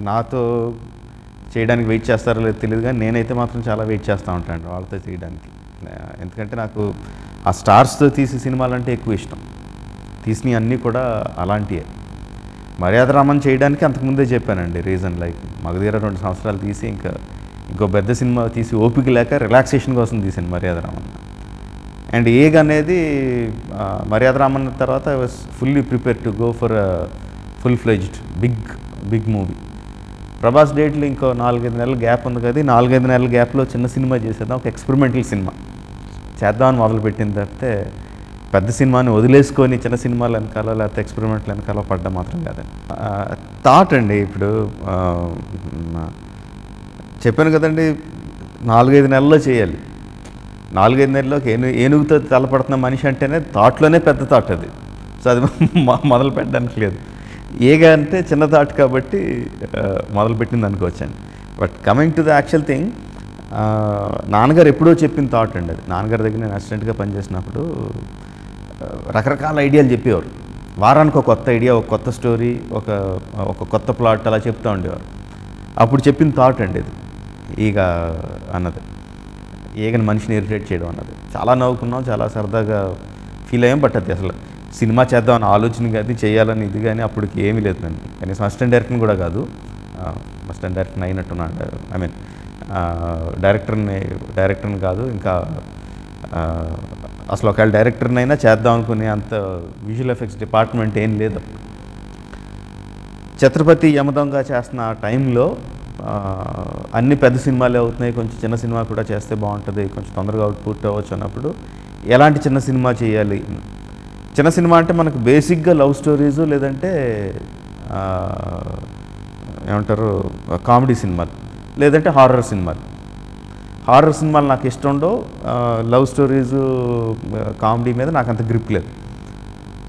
నాతో చేయడానికి వెయిట్ చేస్తారో లేదో తెలియదు, కానీ నేనైతే మాత్రం చాలా వెయిట్ చేస్తూ ఉంటాను వాళ్ళతో చేయడానికి. ఎందుకంటే నాకు ఆ స్టార్స్తో తీసే సినిమాలు అంటే ఎక్కువ ఇష్టం. తీసినవి అన్నీ కూడా అలాంటివే. మర్యాద రామన్ చేయడానికి అంతకుముందే చెప్పానండి రీజన్, లైక్ మగధీర 2 సంవత్సరాలు తీసి ఇంకో పెద్ద సినిమా తీసి ఓపిక లేక రిలాక్సేషన్ కోసం తీసాను మర్యాద రామన్. అండ్ ఏగ్ అనేది మర్యాద రామన్ తర్వాత I was fully prepare to go for full fledged big movie. Prabhas డేట్లు ఇంకో 4-5 నెలల గ్యాప్ ఉంది కదా, 4-5 నెలల గ్యాప్లో చిన్న సినిమా చేసేద్దాం, ఒక ఎక్స్పెరిమెంటల్ సినిమా చేద్దామని మొదలుపెట్టిన తప్పితే పెద్ద సినిమాని వదిలేసుకొని చిన్న సినిమాలు వెనకాల లేకపోతే ఎక్స్పెరిమెంట్లు వెనకాల పడ్డం మాత్రం కాదండి. థాట్ అండి, ఇప్పుడు చెప్పాను కదండి 4-5 నెలల్లో చేయాలి. 4-5 నెలల్లోకి ఏనుగుతో తలపడుతున్న మనిషి అంటేనే థాట్లోనే పెద్ద థాట్ అది. సో అది మొదలు పెట్టడానికి లేదు. ఏగా అంటే చిన్న థాట్ కాబట్టి మొదలుపెట్టింది అనుకోవచ్చండి. But coming to the actual thing, నాన్నగారు ఎప్పుడో చెప్పిన థాట్ అండి అది. నాన్నగారి దగ్గర నేను అసిస్టెంట్గా పనిచేసినప్పుడు రకరకాల ఐడియాలు చెప్పేవారు. వారానికి ఒక కొత్త ఐడియా, ఒక కొత్త స్టోరీ, ఒక కొత్త ప్లాట్ అలా చెప్తూ ఉండేవారు. అప్పుడు చెప్పిన థాట్ అండి ఇది, ఈగ అన్నది. ఏగని మనిషిని ఇరిటేట్ చేయడం అన్నది. చాలా నవ్వుకున్నాం, చాలా సరదాగా ఫీల్ అయ్యాం. బట్ అది అసలు సినిమా చేద్దామని ఆలోచన కానీ చేయాలని ఇది కానీ అప్పటికి ఏమీ లేదు. నేను కనీసం అసిస్టెంట్ డైరెక్టర్ని కూడా కాదు, అసిస్టెంట్ డైరెక్టర్ని అయినట్టున్నాడు. ఐ మీన్ డైరెక్టర్ని కాదు, ఇంకా అసలు ఒకవేళ డైరెక్టర్ని అయినా చేద్దాం అనుకునే అంత విజువల్ ఎఫెక్ట్స్ డిపార్ట్మెంట్ ఏం లేదు. ఛత్రపతి యమదొంగ చేస్తున్న టైంలో అన్ని పెద్ద సినిమాలే అవుతున్నాయి, కొంచెం చిన్న సినిమా కూడా చేస్తే బాగుంటుంది, కొంచెం తొందరగా అవుట్పుట్ అవ్వచ్చు అన్నప్పుడు ఎలాంటి చిన్న సినిమా చేయాలి. చిన్న సినిమా అంటే మనకు బేసిక్గా లవ్ స్టోరీసు, లేదంటే ఏమంటారు కామెడీ సినిమాలు, లేదంటే హారర్ సినిమాలు. హారర్ సినిమాలు నాకు ఇష్టం ఉండవు, లవ్ స్టోరీసు కామెడీ మీద నాకు అంత గ్రిప్ లేదు.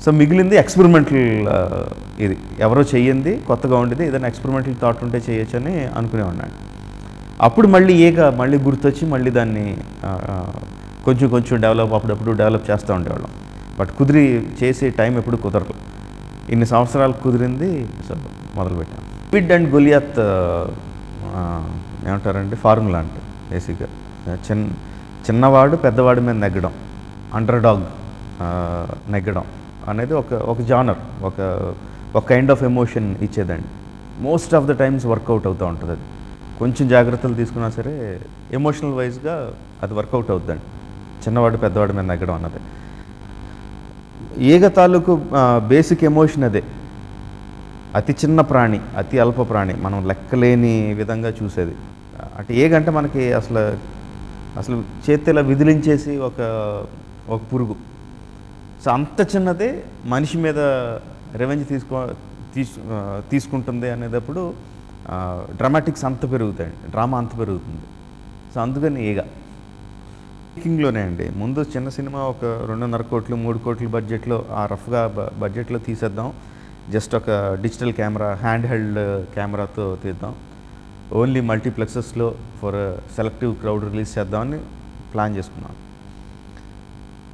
సో మిగిలింది ఎక్స్పెరిమెంటల్, ఇది ఎవరో చెయ్యింది కొత్తగా ఉండేది, ఏదైనా ఎక్స్పెరిమెంటల్ థాట్ ఉంటే చేయొచ్చు అని అనుకునేవాడిని. అప్పుడు మళ్ళీ గుర్తొచ్చి మళ్ళీ దాన్ని కొంచెం అప్పుడప్పుడు డెవలప్ చేస్తూ ఉండేవాళ్ళం. బట్ చేసే టైం ఎప్పుడు కుదరదు. ఇన్ని సంవత్సరాలు కుదిరింది, సో మొదలుపెట్టాను. స్క్విడ్ అండ్ గొలియాత్ ఏమంటారండి ఫార్ములా అంటే బేసిక్గా చిన్నవాడు పెద్దవాడి మీద నెగ్గడం, అండర్ డాగ్ నెగ్గడం అనేది ఒక జానర్, ఒక కైండ్ ఆఫ్ ఎమోషన్ ఇచ్చేదండి. Most of the times work out అవుతూ ఉంటుంది. అది కొంచెం జాగ్రత్తలు తీసుకున్నా సరే ఎమోషనల్ వైజ్గా అది వర్కౌట్ అవుతుందండి, చిన్నవాడు పెద్దవాడి మీద నెగ్గడం అన్నది. ఈగ తాలూకు బేసిక్ ఎమోషన్ అదే. అతి చిన్న ప్రాణి, అతి అల్ప ప్రాణి, మనం లెక్కలేని విధంగా చూసేది. అంటే ఏగంటే మనకి అసలు చేతిలో విదిలించేసి ఒక పురుగు. సో అంత చిన్నదే మనిషి మీద రెవెంజ్ తీసుకుంటుంది అనేటప్పుడు డ్రామాటిక్స్ అంత పెరుగుతాయండి, డ్రామా అంత పెరుగుతుంది. సో అందుకని ఈగ మేకింగ్లోనే అండి. ముందు చిన్న సినిమా ఒక 2.5 కోట్లు 3 కోట్ల బడ్జెట్లో, ఆ రఫ్గా బడ్జెట్లో తీసేద్దాం, జస్ట్ ఒక డిజిటల్ కెమెరా, హ్యాండ్ హెల్డ్ కెమెరాతో తీద్దాం, ఓన్లీ మల్టీప్లెక్సెస్లో ఫర్ సెలెక్టివ్ క్రౌడ్ రిలీజ్ చేద్దామని ప్లాన్ చేసుకున్నాం.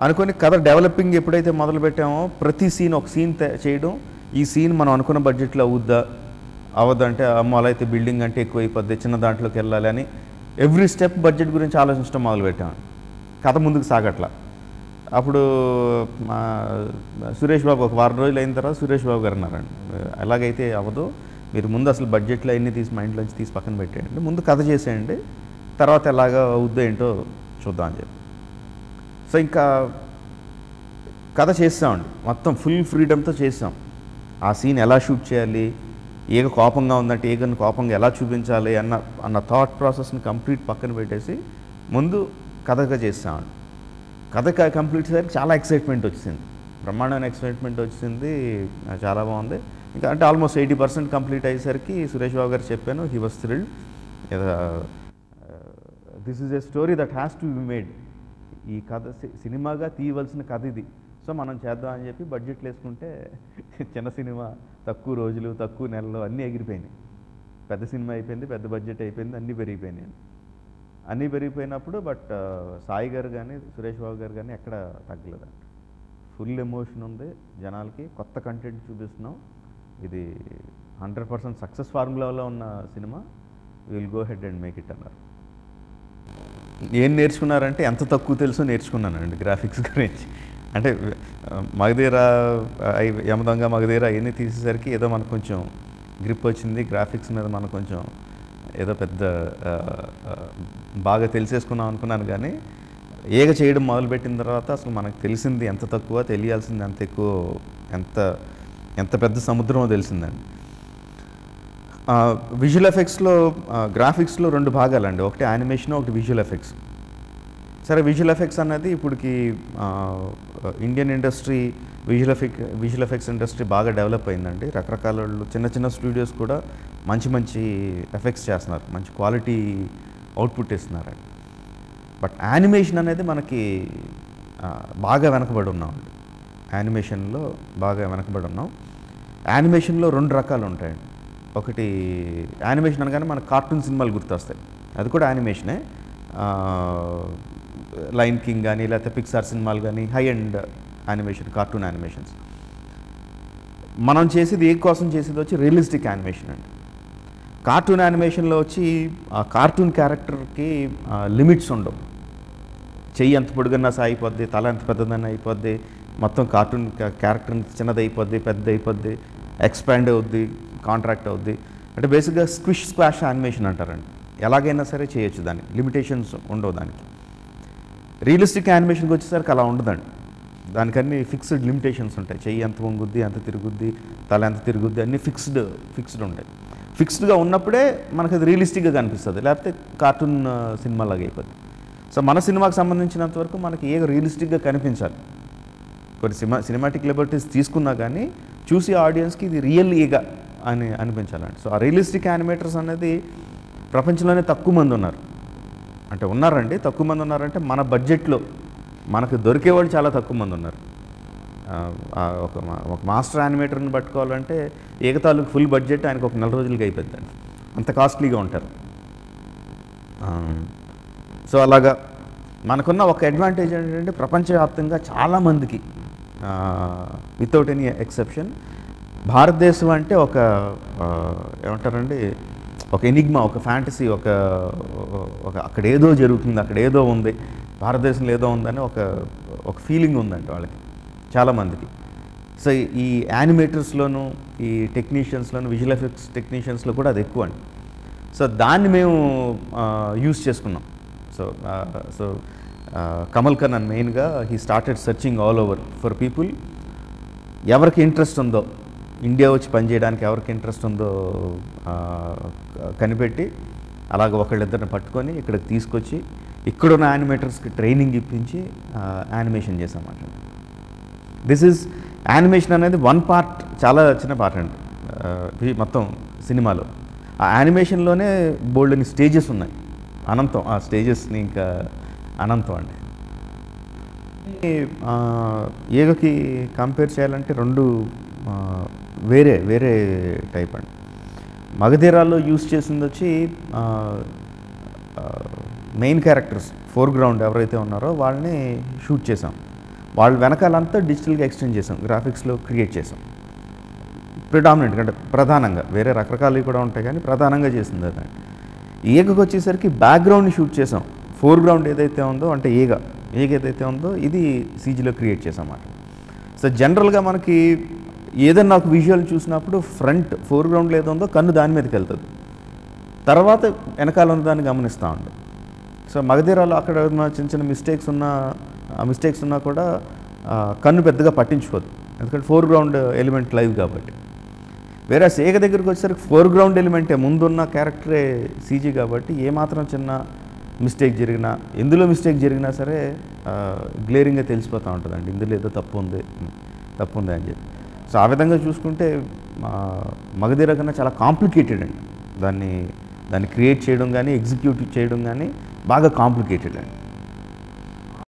అనుకుని కథ డెవలపింగ్ ఎప్పుడైతే మొదలు పెట్టామో ప్రతి సీన్ ఒక సీన్ చేయడం, ఈ సీన్ మనం అనుకున్న బడ్జెట్లో అవద్దంటే అమ్మ అలా అయితే బిల్డింగ్ అంటే ఎక్కువ అయిపోద్ది, చిన్న దాంట్లోకి వెళ్ళాలి అని ఎవ్రీ స్టెప్ బడ్జెట్ గురించి ఆలోచించడం మొదలుపెట్టాము. కథ ముందుకు సాగట్లా. అప్పుడు మా సురేష్ బాబు ఒక వారం రోజులు అయిన తర్వాత సురేష్ బాబు గారు అన్నారండి, ఎలాగైతే అవ్వదు, మీరు ముందు అసలు బడ్జెట్లో అన్నీ తీసి మైండ్లోంచి తీసి పక్కన పెట్టేయండి, ముందు కథ చేసేయండి, తర్వాత ఎలాగా అవుద్దో ఏంటో చూద్దాం అని చెప్పి. సో ఇంకా కథ చేస్తామండి, మొత్తం ఫుల్ ఫ్రీడమ్తో చేసాం. ఆ సీన్ ఎలా షూట్ చేయాలి, ఈగ కోపంగా ఉందంటే ఈగను కోపంగా ఎలా చూపించాలి అన్న థాట్ ప్రాసెస్ని కంప్లీట్ పక్కన పెట్టేసి ముందు కథగా చేస్తామండి. కథ కంప్లీట్ అయ్యేసరికి చాలా ఎక్సైట్మెంట్ వచ్చింది, బ్రహ్మాండమైన ఎక్సైట్మెంట్ వచ్చింది, చాలా బాగుంది. ఇంకా అంటే ఆల్మోస్ట్ 80% కంప్లీట్ అయ్యేసరికి సురేష్ బాబు గారు చెప్పాను, he was thrilled. This is a story that has to be made. ఈ కథ సినిమాగా తీయవలసిన కథ ఇది, సో మనం చేద్దాం అని చెప్పి బడ్జెట్లు వేసుకుంటే చిన్న సినిమా తక్కువ రోజులు తక్కువ నెలలు అన్నీ ఎగిరిపోయినాయి. పెద్ద సినిమా అయిపోయింది, పెద్ద బడ్జెట్ అయిపోయింది, అన్నీ పెరిగిపోయినాయి. అన్నీ పెరిగిపోయినప్పుడు బట్ సాయి గారు కానీ సురేష్ బాబు గారు కానీ ఎక్కడ తగ్గలేదండి. ఫుల్ ఎమోషన్ ఉంది జనాలకి, కొత్త కంటెంట్ చూపిస్తున్నాం, ఇది 100% సక్సెస్ ఫార్ములాలో ఉన్న cinema will go head and make it అన్నారు. ఏం నేర్చుకున్నారంటే ఎంత తక్కువ తెలుసో నేర్చుకున్నానండి గ్రాఫిక్స్ గురించి. అంటే మగధీర యమదొంగ మగధీర అవన్నీ తీసేసరికి ఏదో మనకు కొంచెం గ్రిప్ వచ్చింది, గ్రాఫిక్స్ మీద మనకు కొంచెం ఏదో పెద్ద బాగా తెలిసేసుకున్నాం అనుకున్నాను. కానీ ఏగ చేయడం మొదలుపెట్టిన తర్వాత అసలు మనకు తెలిసింది ఎంత తక్కువ, తెలియాల్సింది ఎంత ఎక్కువ, ఎంత పెద్ద సముద్రమో తెలిసిందండి. విజువల్ ఎఫెక్ట్స్లో గ్రాఫిక్స్లో 2 భాగాలండి, ఒకటి యానిమేషన్, ఒకటి విజువల్ ఎఫెక్ట్స్. సరే, విజువల్ ఎఫెక్ట్స్ అన్నది ఇప్పటికి Indian industry visual effects industry బాగా డెవలప్ అయిందండి. రకరకాల వాళ్ళు చిన్న స్టూడియోస్ కూడా మంచి ఎఫెక్ట్స్ చేస్తున్నారు, మంచి క్వాలిటీ అవుట్పుట్ ఇస్తున్నారండి. బట్ యానిమేషన్ అనేది మనకి బాగా వెనకబడి ఉన్నాం. యానిమేషన్లో బాగా వెనకబడి ఉన్నాం. యానిమేషన్లో 2 రకాలు ఉంటాయండి. ఒకటి యానిమేషన్ అనగానే మనకు కార్టూన్ సినిమాలు గుర్తొస్తాయి, అది కూడా యానిమేషనే. లైన్ కింగ్ కానీ లేకపోతే పిక్సార్ సినిమాలు కానీ high and animation, cartoon animations. మనం చేసేది ఏ కోసం చేసేది వచ్చి రియలిస్టిక్ యానిమేషన్ అండి. కార్టూన్ యానిమేషన్లో వచ్చి ఆ కార్టూన్ క్యారెక్టర్కి లిమిట్స్ ఉండవు. చెయ్యి ఎంత పొడుగన్నా సాగిపోద్ది, తల ఎంత పెద్దదన్నా అయిపోద్ది, మొత్తం కార్టూన్ క్యారెక్టర్ చిన్నది అయిపోద్ది, పెద్ద అయిపోద్ది, ఎక్స్పాండ్ అవుద్ది, కాంట్రాక్ట్ అవుద్ది. అంటే బేసిక్గా స్క్విష్ స్క్వాష్ యానిమేషన్ అంటారండి. ఎలాగైనా సరే చేయొచ్చు, దానికి లిమిటేషన్స్ ఉండవు. దానికి రియలిస్టిక్ యానిమేషన్కి వచ్చేసరికి అలా ఉండదండి. దానికన్నీ ఫిక్స్డ్ లిమిటేషన్స్ ఉంటాయి. చెయ్యి ఎంత వంగుద్ది, ఎంత తిరుగుద్ది, తల ఎంత తిరుగుద్ది, అన్నీ ఫిక్స్డ్ ఉంటాయి. ఫిక్స్డ్గా ఉన్నప్పుడే మనకు అది రియలిస్టిక్గా కనిపిస్తుంది, లేకపోతే కార్టూన్ సినిమాలాగా అయిపోద్ది. సో మన సినిమాకి సంబంధించినంత వరకు మనకి ఏ రియలిస్టిక్గా కనిపించాలి. కొన్ని సినిమాటిక్ లిబర్టీస్ తీసుకున్నా కానీ చూసి ఆడియన్స్కి ఇది రియల్ ఈగా అని అనిపించాలండి. సో ఆ రియలిస్టిక్ యానిమేటర్స్ అనేది ప్రపంచంలోనే తక్కువ మంది ఉన్నారు. అంటే ఉన్నారండి, తక్కువ మంది ఉన్నారంటే మన బడ్జెట్లో మనకు దొరికేవాళ్ళు చాలా తక్కువ మంది ఉన్నారు. ఒక మాస్టర్ యానిమేటర్ని పట్టుకోవాలంటే ఏకతాలకు ఫుల్ బడ్జెట్ ఆయనకు ఒక 4 రోజులకి అయిపోద్దండి, అంత కాస్ట్లీగా ఉంటారు. సో అలాగా మనకున్న ఒక అడ్వాంటేజ్ ఏంటంటే ప్రపంచవ్యాప్తంగా చాలామందికి వితౌట్ ఎనీ ఎక్సెప్షన్ భారతదేశం అంటే ఒక ఏమంటారండి, ఒక ఎనిగ్మా, ఒక ఫ్యాంటసీ, ఒక అక్కడ ఏదో జరుగుతుంది, అక్కడ ఏదో ఉంది, భారతదేశంలో ఏదో ఉందని ఒక ఫీలింగ్ ఉందండి వాళ్ళకి చాలామందికి. సో ఈ యానిమేటర్స్లోను, ఈ టెక్నీషియన్స్లోను, విజువల్ ఎఫెక్ట్స్ టెక్నీషియన్స్లో కూడా అది ఎక్కువ అండి. సో దాన్ని మేము యూజ్ చేసుకున్నాం. సో కమల్ కన్నన్ మెయిన్గా he started searching all over for people. ఎవరికి ఇంట్రెస్ట్ ఉందో, ఇండియా వచ్చి పనిచేయడానికి ఎవరికి ఇంట్రెస్ట్ ఉందో కనిపెట్టి అలాగ ఒకళ్ళిద్దరిని పట్టుకొని ఇక్కడికి తీసుకొచ్చి ఇక్కడున్న యానిమేటర్స్కి ట్రైనింగ్ ఇప్పించి యానిమేషన్ చేసామన్నమాట. దిస్ ఈజ్ యానిమేషన్ అనేది 1 పార్ట్, చాలా చిన్న పార్ట్ అండి మొత్తం సినిమాలో. ఆ యానిమేషన్లోనే బోల్డని స్టేజెస్ ఉన్నాయి, అనంతం. ఆ స్టేజెస్ని ఇంకా అనంతం అండి. ఏగకి కంపేర్ చేయాలంటే 2 వేరే టైప్ అండి. మగధీరాల్లో యూజ్ చేసింది వచ్చి మెయిన్ క్యారెక్టర్స్, ఫోర్గ్రౌండ్ ఎవరైతే ఉన్నారో వాళ్ళని షూట్ చేసాం. వాళ్ళ వెనకాలంతా డిజిటల్గా ఎక్స్టెండ్ చేసాం, గ్రాఫిక్స్లో క్రియేట్ చేసాం. ప్రిడామినెంట్గా అంటే ప్రధానంగా, వేరే రకరకాలు కూడా ఉంటాయి కానీ ప్రధానంగా చేసింది అదండి. ఏగకు వచ్చేసరికి బ్యాక్గ్రౌండ్ని షూట్ చేసాం. ఫోర్గ్రౌండ్ ఏదైతే ఉందో అంటే ఏగ ఏదైతే ఉందో ఇది సీజీలో క్రియేట్ చేసామన్నమాట. సో జనరల్గా మనకి ఏదన్నా ఒక విజువల్ చూసినప్పుడు ఫ్రంట్ ఫోర్గ్రౌండ్లో ఏదో ఉందో కన్ను దాని మీదకి వెళ్తుంది, తర్వాత వెనకాల ఉన్న దాన్ని గమనిస్తూ ఉండు. సో మగధీరాలో అక్కడ చిన్న మిస్టేక్స్ ఉన్నా కూడా కన్ను పెద్దగా పట్టించుకోదు, ఎందుకంటే ఫోర్గ్రౌండ్ ఎలిమెంట్ లైవ్ కాబట్టి. వేరే ఏగ దగ్గరికి వచ్చేసరికి ఫోర్గ్రౌండ్ ఎలిమెంటే, ముందున్న క్యారెక్టరే సీజీ కాబట్టి ఏమాత్రం చిన్న మిస్టేక్ జరిగినా, ఎందులో మిస్టేక్ జరిగినా సరే గ్లేరింగ్గా తెలిసిపోతూ ఉంటుందండి, ఇందులో ఏదో తప్పు ఉంది అని చెప్పి. సో ఆ విధంగా చూసుకుంటే మగధీర కన్నా చాలా కాంప్లికేటెడ్ అండి. దాన్ని క్రియేట్ చేయడం కానీ ఎగ్జిక్యూట్ చేయడం కానీ బాగా కాంప్లికేటెడ్ అండి.